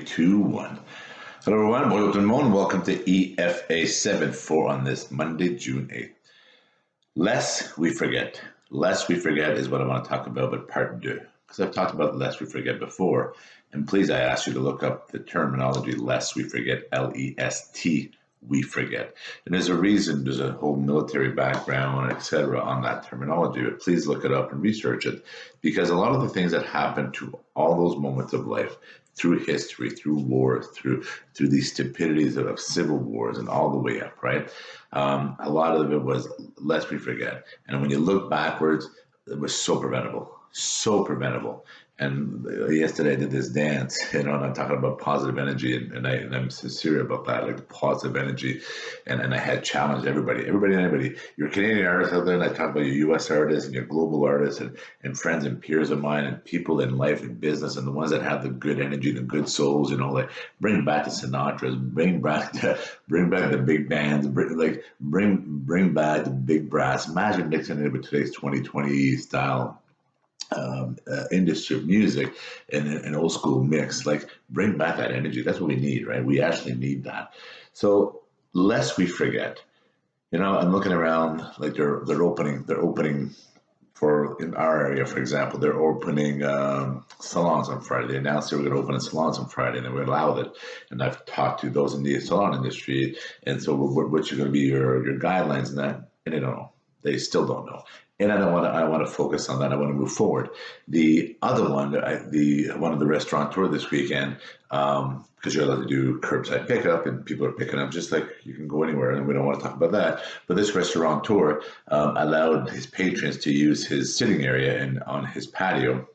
2, 1. Hello everyone, bonjour tout le monde. Welcome to EFA74 on this Monday, June 8th. Lest we forget. Lest we forget is what I want to talk about, but part 2. Because I've talked about lest we forget before. And please, I ask you to look up the terminology lest we forget, L-E-S-T, we forget. And there's a reason, there's a whole military background, etc. on that terminology, but please look it up and research it. Because a lot of the things that happen to all those moments of life, through history, through wars, through these stupidities of civil wars and all the way up, right? A lot of it was lest we forget. And when you look backwards, it was so preventable, so preventable. And yesterday I did this dance, and I'm talking about positive energy, and I'm sincere about that, like the positive energy. And I had challenged everybody. You're a Canadian artist out there, and I talk about your U.S. artists and your global artists and friends and peers of mine and people in life and business, and the ones that have the good energy, the good souls, like bring back the Sinatras, bring back the big bands, bring back the big brass. Imagine mixing it with today's 2020 style industry of music and an old school mix. Like, bring back that energy. That's what we need, right? We actually need that. So lest we forget, I'm looking around, like they're opening for, in our area, for example, they're opening salons on Friday. They announced they were going to open salons on Friday, and they allowed it. And I've talked to those in the salon industry, and so what's going to be your guidelines and that, and they don't know. They still don't know. And I want to focus on that. I want to move forward. The other one, one of the restaurateurs this weekend, because you're allowed to do curbside pickup and people are picking up just like you can go anywhere, and we don't want to talk about that. But this restaurateur allowed his patrons to use his sitting area and on his patio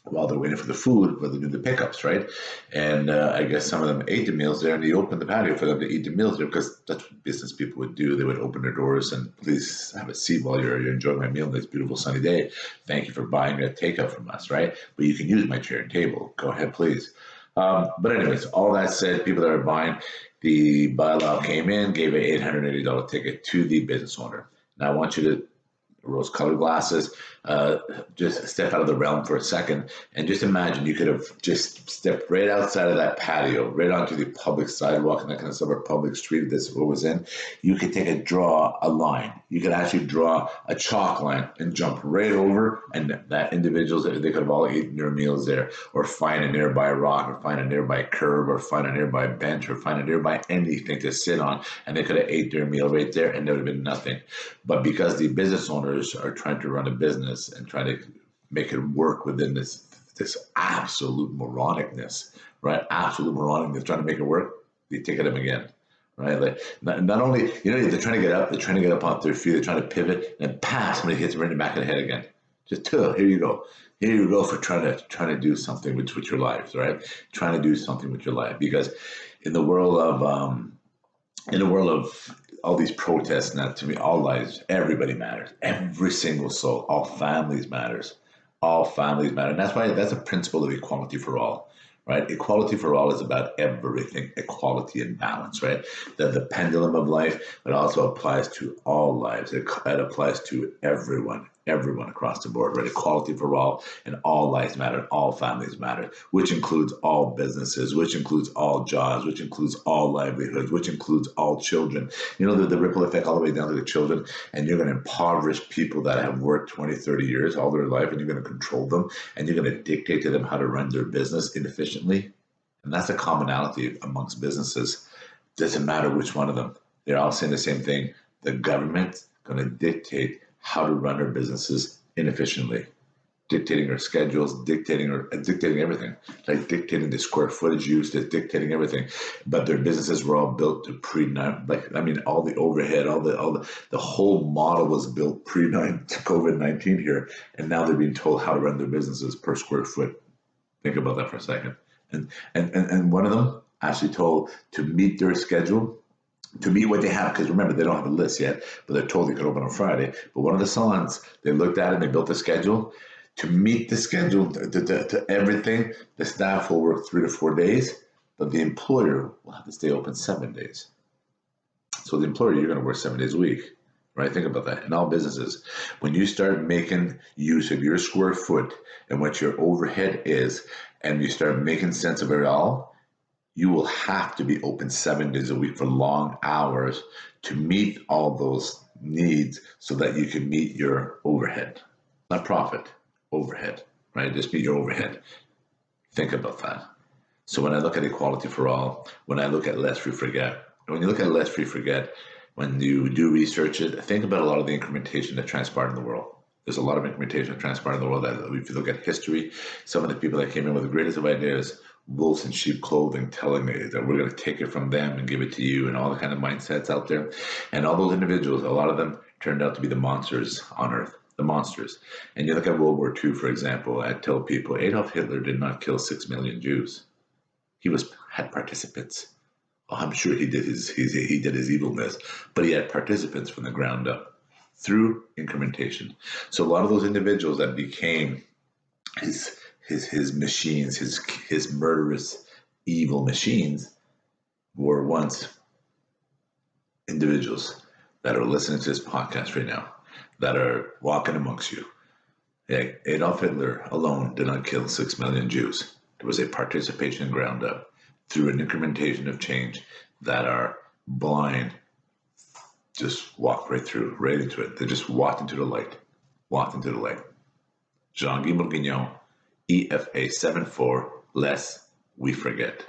while they're waiting for the food, while they do the pickups, right? And I guess some of them ate the meals there, and he opened the patio for them to eat the meals there, because that's what business people would do. They would open their doors and, please have a seat while you're enjoying my meal on this beautiful sunny day. Thank you for buying a takeout from us, right? But you can use my chair and table. Go ahead, please. But anyways, all that said, people that are buying, the bylaw came in, gave an $880 ticket to the business owner. Now I want you to, rose-colored glasses, just step out of the realm for a second, and just imagine you could have just stepped right outside of that patio, right onto the public sidewalk, and that kind of sort of public street this was in. You could draw a line. You could actually draw a chalk line and jump right over, and that individuals, they could have all eaten their meals there, or find a nearby rock, or find a nearby curb, or find a nearby bench, or find a nearby anything to sit on, and they could have ate their meal right there, and there would have been nothing. But because the business owners are trying to run a business and trying to make it work within this absolute moronicness, right? Absolute moronicness, trying to make it work, they take them again, right? Like not only, they're trying to get up off their feet, they're trying to pivot, and somebody hits them right in the back of the head again. Just here you go for trying to do something with your lives, right? Trying to do something with your life, because in the world of all these protests, now, to me, all lives, everybody matters. Every single soul, all families matters. All families matter. And that's a principle of equality for all, right? Equality for all is about everything, equality and balance, right? The pendulum of life, it also applies to all lives. It applies to everyone across the board, right? Equality for all, and all lives matter, all families matter, which includes all businesses, which includes all jobs, which includes all livelihoods, which includes all children. The ripple effect all the way down to the children, and you're going to impoverish people that have worked 20, 30 years, all their life, and you're going to control them, and you're going to dictate to them how to run their business inefficiently. And that's a commonality amongst businesses. Doesn't matter which one of them. They're all saying the same thing. The government's going to dictate how to run their businesses inefficiently, dictating their schedules, dictating everything, like dictating the square footage used, dictating everything. But their businesses were all built to all the overhead, all the whole model was built pre-COVID-19 here, and now they're being told how to run their businesses per square foot. Think about that for a second. And one of them actually told to meet their schedule, to meet what they have, because remember, they don't have a list yet, but they're told they could open on Friday. But one of the salons, they looked at it and they built a schedule. To meet the schedule, to everything, the staff will work 3 to 4 days, but the employer will have to stay open 7 days. So the employer, you're going to work 7 days a week, right? Think about that. In all businesses, when you start making use of your square foot and what your overhead is, and you start making sense of it all, you will have to be open 7 days a week for long hours to meet all those needs so that you can meet your overhead. Not profit, overhead, right? Just meet your overhead. Think about that. So when I look at equality for all, when I look at lest we forget, when you look at lest we forget, when you do research it, think about a lot of the incrementation that transpired in the world. There's a lot of incrementation that transpired in the world that if you look at history, some of the people that came in with the greatest of ideas, wolves in sheep clothing, telling me that we're going to take it from them and give it to you, and all the kind of mindsets out there. And all those individuals, a lot of them turned out to be the monsters on earth. The monsters. And you look at World War II, for example, I tell people Adolf Hitler did not kill 6 million Jews. He had participants. Well, I'm sure he did his evilness, but he had participants from the ground up through incrementation. So a lot of those individuals that became his machines, his murderous, evil machines, were once individuals that are listening to this podcast right now, that are walking amongst you. Adolf Hitler alone did not kill 6 million Jews. There was a participation ground up through an incrementation of change that are blind, just walked right through, right into it. They just walked into the light. Jean-Guy Bourguignon, EFA74, lest we forget.